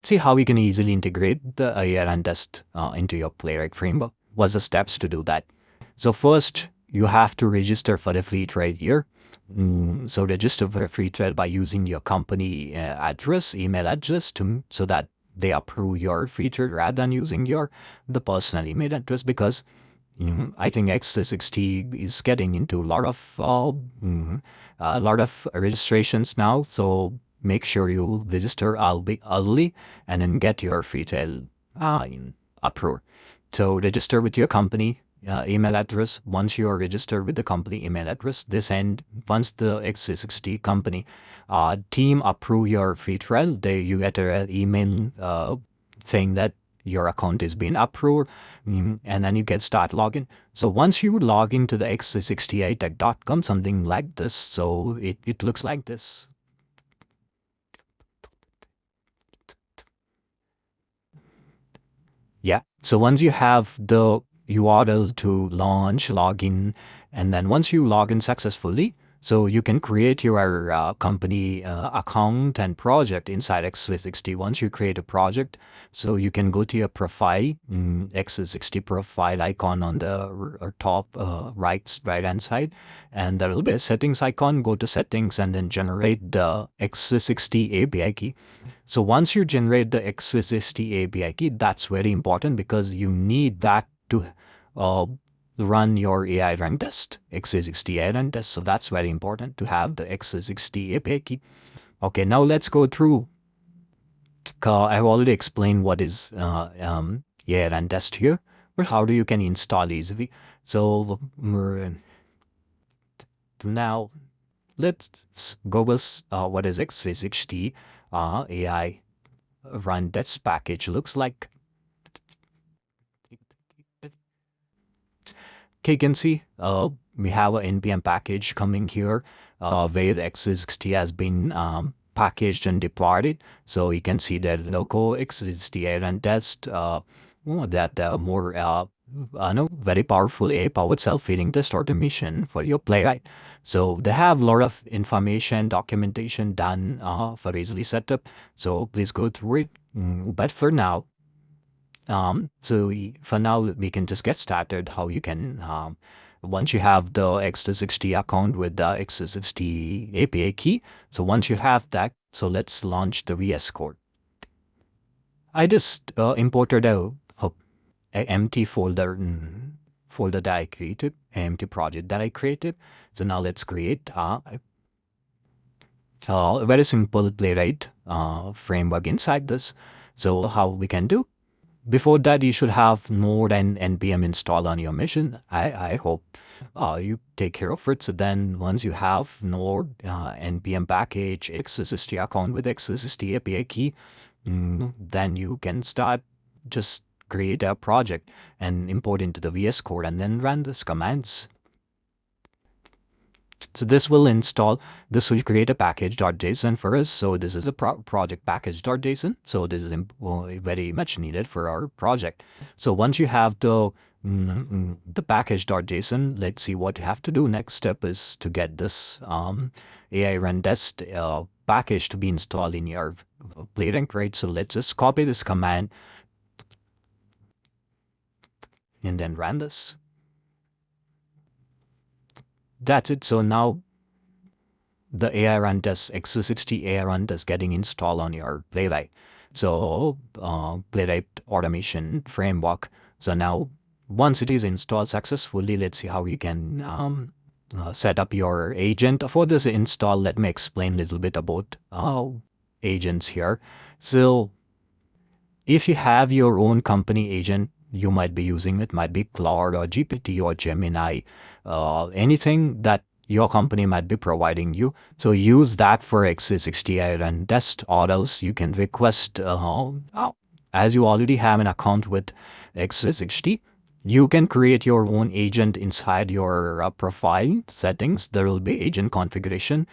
see how you can easily integrate the AIRunTest into your Playwright framework. What's the steps to do that? So first, you have to register for the free trial here. So register for a free trial by using your company address, email address, so that they approve your free trial rather than using the personal email address, because I think X360 is getting into a lot of registrations now. So make sure you register early and then get your free trial approved. So register with your company email address. Once you are registered with the company email address, once the X360 company team approve your free trial, you get an email saying that your account is being approved, and then you can start login. So once you log into the x360aitech.com, something like this, so it looks like this. Yeah, so once you have the URL to launch, login, and then once you log in successfully, so you can create your company account and project inside X360. Once you create a project, so you can go to your profile, X360 profile icon on the top right-hand side, and there will be a settings icon. Go to settings and then generate the X360 API key. So once you generate the X360 API key, that's very important because you need that to run your AIRunTest, X360 AIRunTest. So that's very important to have the X360 API key. Okay, now let's go through. I've already explained what is AIRunTest here, but how do you can install easily. So now let's go with what is X360 AIRunTest package looks like. Okay, you can see we have an NPM package coming here where the X360 has been packaged and deployed. So you can see that local X360 AIRunTest, that more very powerful AI-powered self-feeding test automation for your Playwright. So they have a lot of information, documentation done for easily setup. So please go through it. But for now, we can just get started how you can, once you have the X360 account with the X360 API key. So once you have that, so let's launch the VScode. I just imported a empty folder that I created, empty project that I created. So now let's create a very simple Playwright framework inside this. So how we can do? Before that, you should have Node and NPM installed on your machine. I hope you take care of it. So then once you have Node, NPM package, X360 account with X360 API key, then you can start just create a project and import into the VS Code and then run these commands. So this will create a package.json for us. So this is a project package.json. So this is very much needed for our project. So once you have the package.json, let's see what you have to do. Next step is to get this AIRunTest package to be installed in your Playwright, right? So let's just copy this command and then run this. That's it. So now the AIRunTest, X360 AIRunTest getting installed on your Playwright. So Playwright automation framework. So now once it is installed successfully, let's see how you can set up your agent. For this install, let me explain a little bit about agents here. So if you have your own company agent, you might be using it, might be Claude or GPT or Gemini, anything that your company might be providing you. So use that for X360 AIRunTest, or else you can request, as you already have an account with X360, you can create your own agent inside your profile settings. There will be agent configuration.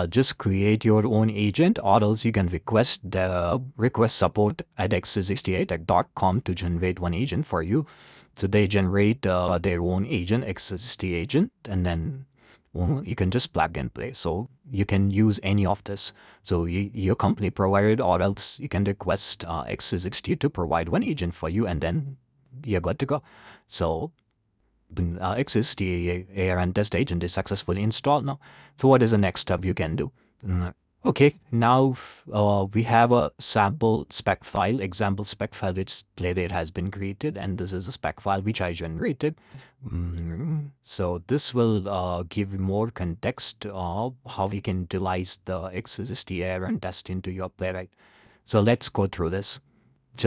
Just create your own agent, or else you can request support at x360aitech.com to generate one agent for you. So they generate their own agent, X360 agent, and then you can just plug and play. So you can use any of this. So your company provided, or else you can request X360 to provide one agent for you, and then you're good to go. So X360 AI RunTest agent is successfully installed now. So what is the next step you can do? Okay, now we have a sample spec file, example spec file, which Playwright has been created, and this is a spec file which I generated. So this will give more context of how we can utilize the X360 AI RunTest into your Playwright. So let's go through this.